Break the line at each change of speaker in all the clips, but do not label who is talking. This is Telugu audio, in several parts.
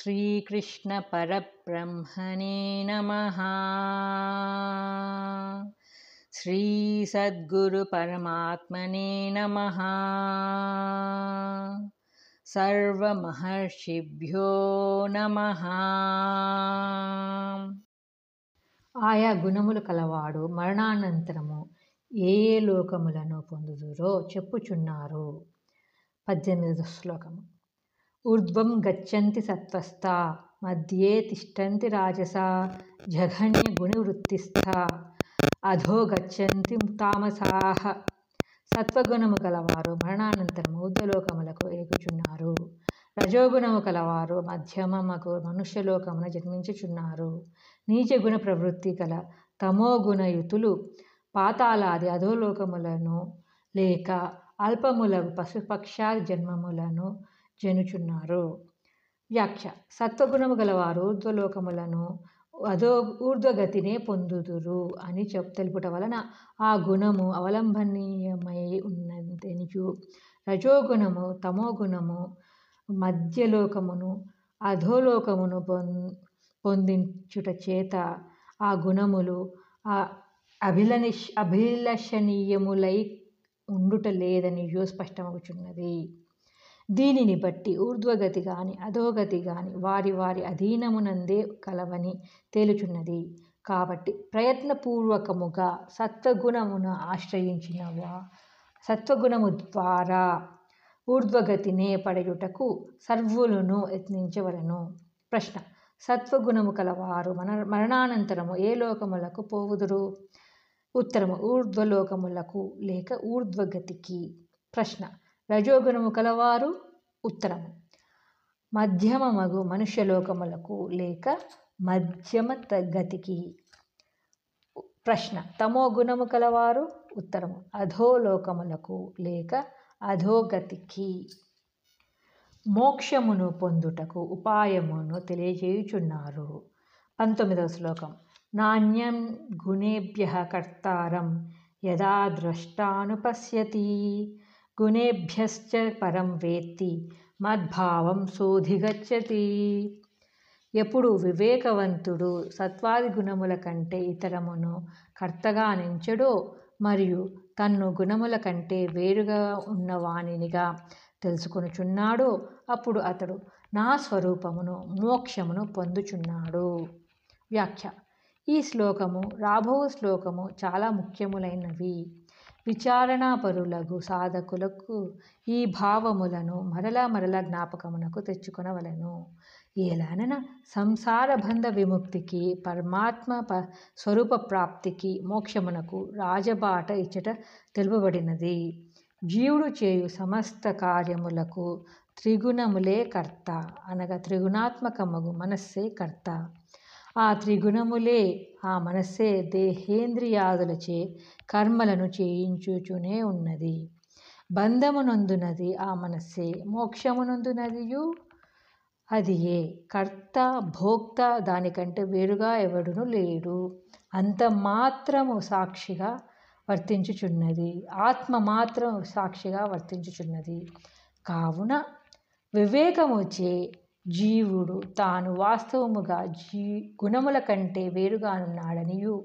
శ్రీకృష్ణ పరబ్రహ్మణే నమః. శ్రీ సద్గురు పరమాత్మనే నమః. సర్వమహర్షిభ్యో నమః. ఆయా గుణములు కలవాడు మరణానంతరము ఏ ఏ లోకములను పొందుదురో చెప్పుచున్నారు. 18వ శ్లోకము. ఊర్ధ్వం గచ్చంతి సత్వస్థా మధ్యే తిష్టంతి రాజసా జఘన్య గుణవృత్తిస్థా అధో గచ్చంతి తామసాః. సత్వగుణము గలవారు మరణానంతరము ఊర్ధ్వలోకములకు ఎగుచున్నారు. రజోగుణము కలవారు మధ్యమమగు మనుష్యలోకమున జన్మించుచున్నారు. నీచగుణ ప్రవృత్తి గల తమోగుణయుతులు పాతాళాది అధోలోకములను లేక అల్పములగు పశుపక్షాది జన్మములను జనుచున్నారు. వ్యాఖ్య. సత్వగుణము గలవారు ఊర్ధ్వలోకములను ఊర్ధ్వగతినే పొందుదురు అని తెలుపుట వలన ఆ గుణము అవలంబనీయమై ఉన్నదనియు, రజోగుణము తమోగుణము మధ్యలోకమును అధోలోకమును పొందించుట చేత ఆ గుణములు అభిలషణీయములై ఉండుట లేదనియు స్పష్టమగుచున్నది. దీనిని బట్టి ఊర్ధ్వగతి గాని అధోగతి గాని వారి వారి అధీనమునందే కలవని తేలుచున్నది. కాబట్టి ప్రయత్నపూర్వకముగా సత్వగుణమును ఆశ్రయించిన సత్వగుణము ద్వారా ఊర్ధ్వగతినే పడయుటకు సర్వులను యత్నించవలెను. ప్రశ్న. సత్వగుణము కలవారు మరణానంతరము ఏ లోకములకు పోవుదురు? ఉత్తరము. ఊర్ధ్వలోకములకు లేక ఊర్ధ్వగతికి. ప్రశ్న. రజోగుణము కలవారు? ఉత్తరము. మధ్యమమగు మనుష్యలోకములకు లేక మధ్యమ గతికి. ప్రశ్న. తమోగుణము కలవారు? ఉత్తరము. అధోలోకములకు లేక అధోగతికి. మోక్షమును పొందుటకు ఉపాయమును తెలియజేయుచున్నారు. 19వ శ్లోకం. నాణ్యం గుణేభ్యః కర్తారం యదా ద్రష్టానుపశ్యతి గుణేభ్యశ్చ పరం వేత్తి మద్భావం సోధిగచ్చతి. ఎప్పుడు వివేకవంతుడు సత్వాది గుణముల కంటే ఇతరమును కర్తగా నించడో మరియు తన్ను గుణముల కంటే వేరుగా ఉన్నవానినిగా తెలుసుకొనుచున్నాడో అప్పుడు అతడు నా స్వరూపమును మోక్షమును పొందుచున్నాడు. వ్యాఖ్య. ఈ శ్లోకము రాబో శ్లోకము చాలా ముఖ్యములైనవి. విచారణాపరులగు సాధకులకు ఈ భావములను మరలా మరలా జ్ఞాపకమునకు తెచ్చుకొనవలెను. ఏలనన సంసారబంధ విముక్తికి, పరమాత్మ స్వరూప ప్రాప్తికి, మోక్షమునకు రాజబాట ఇచ్చట తెలుపబడినది. జీవుడు చేయు సమస్త కార్యములకు త్రిగుణములే కర్త అనగా త్రిగుణాత్మకమగు మనస్సే కర్త. ఆ త్రిగుణములే ఆ మనస్సే దేహేంద్రియాదులచే కర్మలను చేయించుచునే ఉన్నది. బంధమునందునది ఆ మనస్సే, మోక్షమునందునదియు అదియే. కర్త భోక్త దానికంటే వేరుగా ఎవడును లేడు. అంత మాత్రము సాక్షిగా వర్తించుచున్నది. ఆత్మ మాత్రం సాక్షిగా వర్తించుచున్నది. కావున వివేకముచే జీవుడు తాను వాస్తవముగా గుణముల కంటే వేరుగానున్నాడనియు,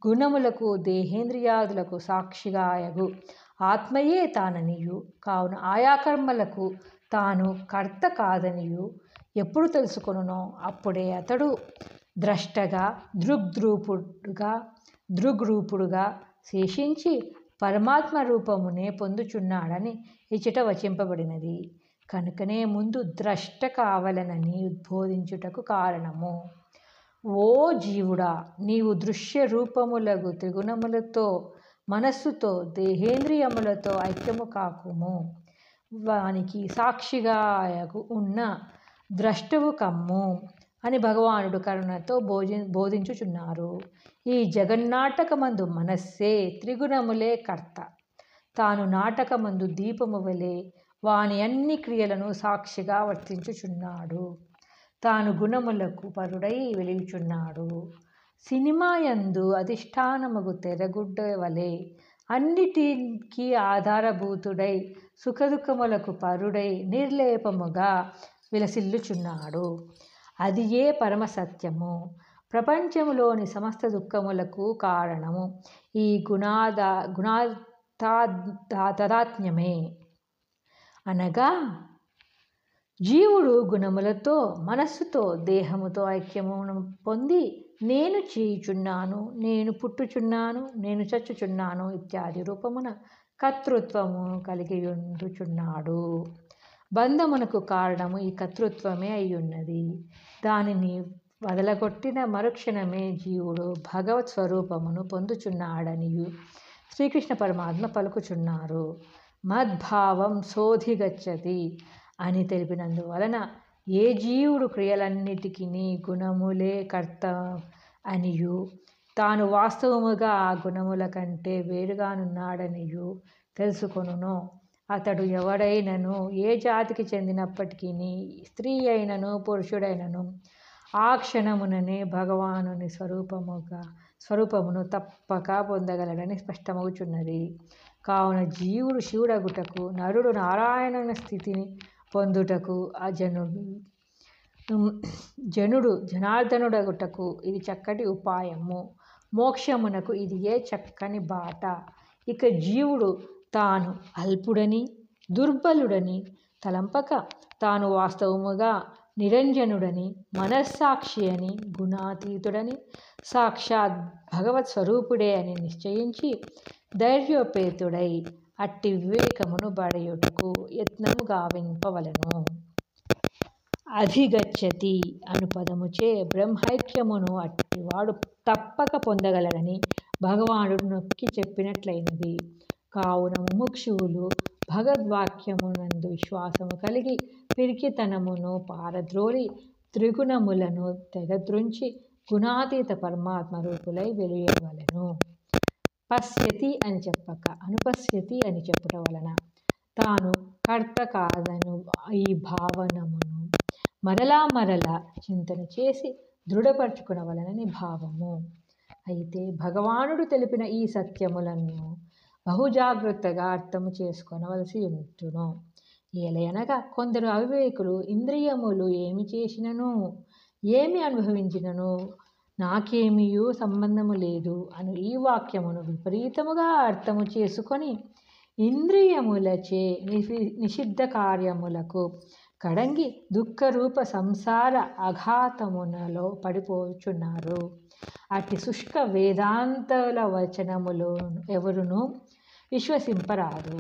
గుణములకు దేహేంద్రియాదులకు సాక్షిగాయగు ఆత్మయే తాననియు, కావున ఆయా కర్మలకు తాను కర్త కాదనియు ఎప్పుడు తెలుసుకొనునో అప్పుడే అతడు ద్రష్టగా దృగ్రూపుడుగా శేషించి పరమాత్మ రూపమునే పొందుచున్నాడని ఇచ్చట వచింపబడినది. కనుకనే ముందు ద్రష్ట కావలనని ఉద్బోధించుటకు కారణము. ఓ జీవుడా, నీవు దృశ్య రూపములగు త్రిగుణములతో మనస్సుతో దేహేంద్రియములతో ఐక్యము కాకుము. వానికి సాక్షిగా ఉన్న ద్రష్టవు కమ్ము అని భగవానుడు కరుణతో బోధించుచున్నారు. ఈ జగన్నాటకమందు మనస్సే త్రిగుణములే కర్త. తాను నాటకమందు దీపము వలె వాని అన్ని క్రియలను సాక్షిగా వర్తించుచున్నాడు. తాను గుణములకు పరుడై వెలియుచున్నాడు. సినిమాయందు అధిష్టానమగు తెరగుడ్డ వలె అన్నిటికీ ఆధారభూతుడై సుఖదుఖములకు పరుడై నిర్లేపముగా విలసిల్లుచున్నాడు. అది ఏ పరమసత్యము. ప్రపంచములోని సమస్త దుఃఖములకు కారణము ఈ గుణాతాదాత్మ్యమే. అనగా జీవుడు గుణములతో, మనస్సుతో, దేహముతో ఐక్యమును పొంది నేను చేయుచున్నాను, నేను పుట్టుచున్నాను, నేను చచ్చుచున్నాను ఇత్యాది రూపమున కర్తృత్వము కలిగియుండుచున్నాడు. బంధమునకు కారణము ఈ కర్తృత్వమే అయ్యున్నది. దానిని వదలగొట్టిన మరుక్షణమే జీవుడు భగవత్ స్వరూపమును పొందుచున్నాడనియు శ్రీకృష్ణ పరమాత్మ పలుకుచున్నారు. మద్భావం సోధిగచ్చతి అని తెలిపినందువలన ఏ జీవుడు క్రియలన్నిటికీ గుణములే కర్త అనియు తాను వాస్తవముగా ఆ గుణముల కంటే వేరుగానున్నాడనియు తెలుసుకొనునో అతడు ఎవడైనను ఏ జాతికి చెందినప్పటికీ, స్త్రీ అయినను పురుషుడైనను, ఆ క్షణముననే భగవానుని స్వరూపమును తప్పక పొందగలడని స్పష్టమవుచున్నది. కావున జీవుడు శివుడగుటకు, నరుడు నారాయణుని స్థితిని పొందుటకు, జనుడు జనార్దనుడగుటకు ఇది చక్కటి ఉపాయము. మోక్షమునకు ఇది ఏ చక్కని బాట. ఇక జీవుడు తాను అల్పుడని, దుర్బలుడని తలంపక, తాను వాస్తవముగా నిరంజనుడని, మనస్సాక్షి అని, గుణాతీతుడని, సాక్షాత్ భగవత్ స్వరూపుడే అని నిశ్చయించి ధైర్యోపేతుడై అట్టి వివేకమును బడయుటకు యత్నము గావింపవలెను. అధిగచ్చతి అను పదముచే బ్రహ్మైక్యమును అట్టివాడు తప్పక పొందగలడని భగవానుడు నొక్కి చెప్పినట్లయినది. కావున ముముక్షువులు భగవద్వాక్యమునందు విశ్వాసము కలిగి పిరికితనమును పారద్రోలి త్రిగుణములను తెగద్రుంచి గుణాతీత పరమాత్మ రూపులై వెలుయవలెను. పశ్యతి అని చెప్పక అనుపశ్యతి అని చెప్పుట వలన తాను కర్త కాదను ఈ భావనమును మరలా చింతన చేసి దృఢపరచుకునవలనని భావము. అయితే భగవానుడు తెలిపిన ఈ సత్యములను బహుజాగ్రత్తగా అర్థము చేసుకొనవలసి ఉంటును. ఏలయనగా కొందరు అవివేకులు ఇంద్రియములు ఏమి చేసినను, ఏమి అనుభవించినను నాకేమీయూ సంబంధము లేదు అను ఈ వాక్యమును విపరీతముగా అర్థము చేసుకొని ఇంద్రియములచే నిషిద్ధ కార్యములకు కడంగి దుఃఖరూప సంసార అఘాతమునలో పడిపోచున్నారు. అట్టి శుష్క వేదాంతల వచనములు ఎవరునూ విశ్వసింపరాదు.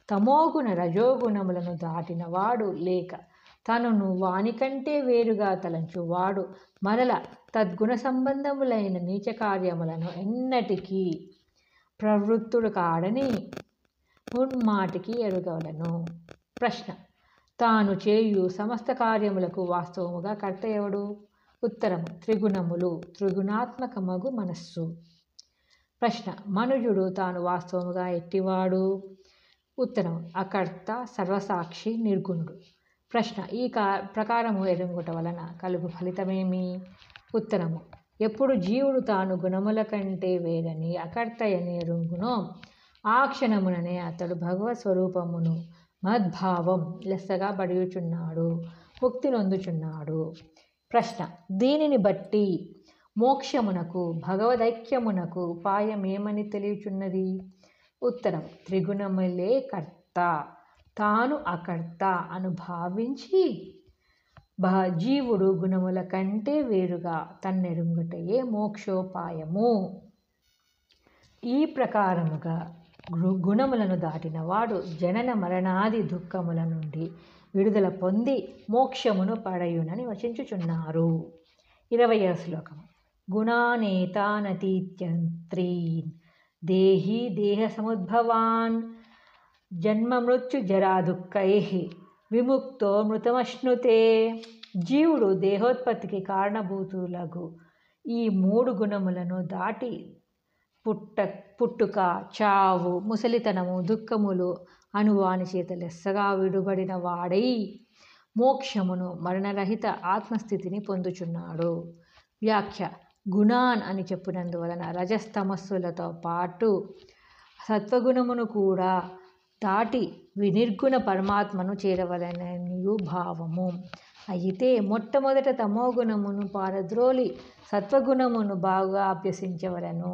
తమోగుణ రజోగుణములను దాటినవాడు లేక తనను వానికంటే వేరుగా తలంచువాడు మరల తద్గుణ సంబంధములైన నీచ కార్యములను ఎన్నటికీ ప్రవృత్తుడు కాడని మున్మాటికి ఎరుగవలను. ప్రశ్న: తాను చేయు సమస్త కార్యములకు వాస్తవముగా కర్త ఎవడు? ఉత్తరము: త్రిగుణములు, త్రిగుణాత్మకమగు మనస్సు. ప్రశ్న: మనుజుడు తాను వాస్తవముగా ఎట్టివాడు? ఉత్తరము: అకర్త, సర్వసాక్షి, నిర్గుణుడు. ప్రశ్న: ఈ ప్రకారము ఎరుంగుట వలన కలుగు ఫలితమేమి? ఉత్తరము: ఎప్పుడు జీవుడు తాను గుణముల కంటే వేరని, అకర్తయని ఎరుంగునో ఆ క్షణముననే అతడు భగవత్ స్వరూపమును మద్భావం లెస్సగా బడియుచున్నాడు, ముక్తి నొందుచున్నాడు. ప్రశ్న: దీనిని బట్టి మోక్షమునకు, భగవదైక్యమునకు ఉపాయమేమని తెలియచున్నది? ఉత్తరం: త్రిగుణములే కర్త, తాను అకర్త అను భావించి జీవుడు గుణముల కంటే వేరుగా తన్నెరుంగుటయే మోక్షోపాయము. ఈ ప్రకారముగా గుణములను దాటినవాడు జనన మరణాది దుఃఖముల నుండి విడుదల పొంది మోక్షమును పడయునని వచించుచున్నారు. 20వ శ్లోకము. గుణానేతానతీత్యంత్రీన్ దేహి దేహ సముద్భవాన్ జన్మ మృత్యు జరా దుఃఖైః విముక్తో మృతమశ్నుతే. జీవుడు దేహోత్పత్తికి కారణభూతులగు ఈ 3 గుణములను దాటి పుట్టుక, చావు, ముసలితనము, దుఃఖములు అనువాని చేత లెస్సగా విడుబడిన వాడై మోక్షమును, మరణరహిత ఆత్మస్థితిని పొందుచున్నాడు. వ్యాఖ్య: గుణాన్ అని చెప్పినందువలన రజస్తమస్సులతో పాటు సత్వగుణమును కూడా దాటి వినిర్గుణ పరమాత్మను చేరవలననియు భావము. అయితే మొట్టమొదట తమోగుణమును పారద్రోలి సత్వగుణమును బాగా అభ్యసించవలను.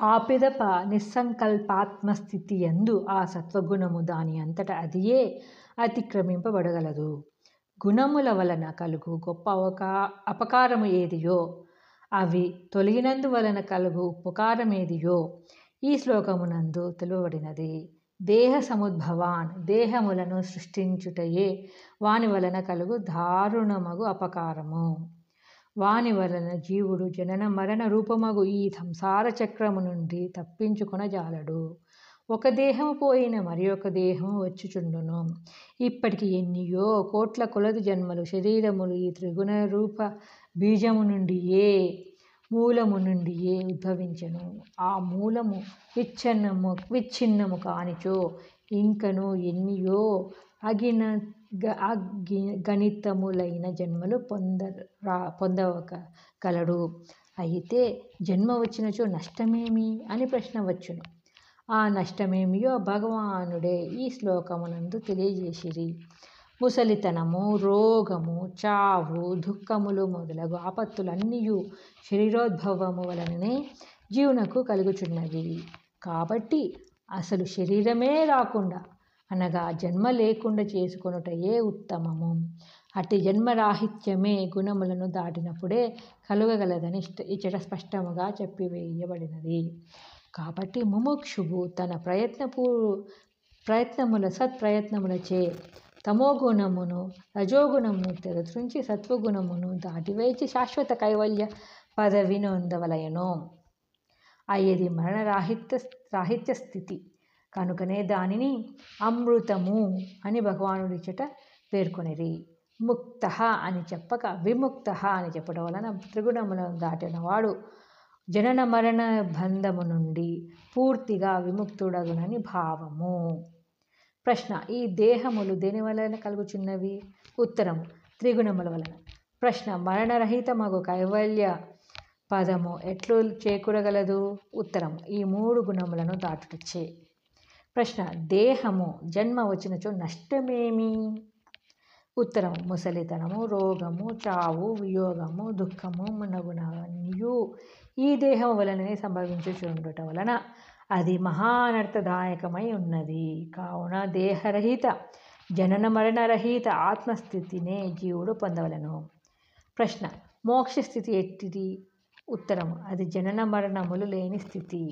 ఆ పిదప నిస్సంకల్పాత్మస్థితి యందు ఆ సత్వగుణము దాని అంతట అదియే అతిక్రమింపబడగలదు. గుణముల వలన కలుగు గొప్ప అపకారము ఏదియో, అవి తొలగినందువలన కలుగు ఉపకారమేదియో ఈ శ్లోకమునందు తెలుపబడినది. దేహ సముద్భవాన్, దేహములను సృష్టించుటయే వాని వలన కలుగు దారుణమగు అపకారము. వాని వలన జీవుడు జనన మరణ రూపమగు ఈ సంసార చక్రము నుండి తప్పించుకొనజాలడు. ఒక దేహము పోయిన మరి ఒక దేహము వచ్చుచుండును. ఇప్పటికి ఎన్నియో కోట్ల కొలది జన్మలు శరీరములు ఈ త్రిగుణ రూప బీజము నుండియే మూలము నుండియే ఉద్భవించను. ఆ మూలము విచ్ఛిన్నము కానిచో ఇంకను ఎన్నియో గణితములైన జన్మలు పొందగలడు. అయితే జన్మ వచ్చినచో నష్టమేమి అని ప్రశ్న వచ్చును. ఆ నష్టమేమియో భగవానుడే ఈ శ్లోకమునందు తెలియజేసిరి. ముసలితనము, రోగము, చావు, దుఃఖములు మొదలగు ఆపత్తులన్నీయు శరీరోద్భవము వలననే జీవునకు కలుగుచున్నవి. కాబట్టి అసలు శరీరమే రాకుండా అనగా జన్మ లేకుండా చేసుకొనుటయే ఉత్తమము. అట్టి జన్మరాహిత్యమే గుణములను దాటినప్పుడే కలుగగలదని ఇచ్చట స్పష్టముగా చెప్పివేయబడినది. కాబట్టి ముముక్షువు తన సత్ప్రయత్నములచే తమోగుణమును రజోగుణమును తెరత్రుంచి సత్వగుణమును దాటివేచి శాశ్వత కైవల్య పదవి నొందవలయను. అయ్యది మరణరాహిత్య స్థితి కనుకనే దానిని అమృతము అని భగవానుడిచ్చట పేర్కొనిరి. ముక్త అని చెప్పక విముక్త అని చెప్పడం వలన త్రిగుణములను దాటినవాడు జనన మరణ బంధము నుండి పూర్తిగా విముక్తుడగునని భావము. ప్రశ్న: ఈ దేహములు దేని వలన కలుగుచున్నవి? ఉత్తరము: త్రిగుణముల వలన. ప్రశ్న: మరణరహితమగు కైవల్య పదము ఎట్లు చేకూరగలదు? ఉత్తరము: ఈ 3 గుణములను దాటుటచే. ప్రశ్న: దేహము జన్మ వచ్చినచో నష్టమేమి? ఉత్తరము: ముసలితనము, రోగము, చావు, వియోగము, దుఃఖము మున్నగునవన్నీయు ఈ దేహము వలననే సంభవించుచుండుట వలన అది మహానర్థదాయకమై ఉన్నది. కావున దేహరహిత జనన మరణరహిత ఆత్మస్థితినే జీవుడు పొందవలను. ప్రశ్న: మోక్షస్థితి ఎట్టిది? ఉత్తరము: అది జనన మరణములు లేని స్థితి.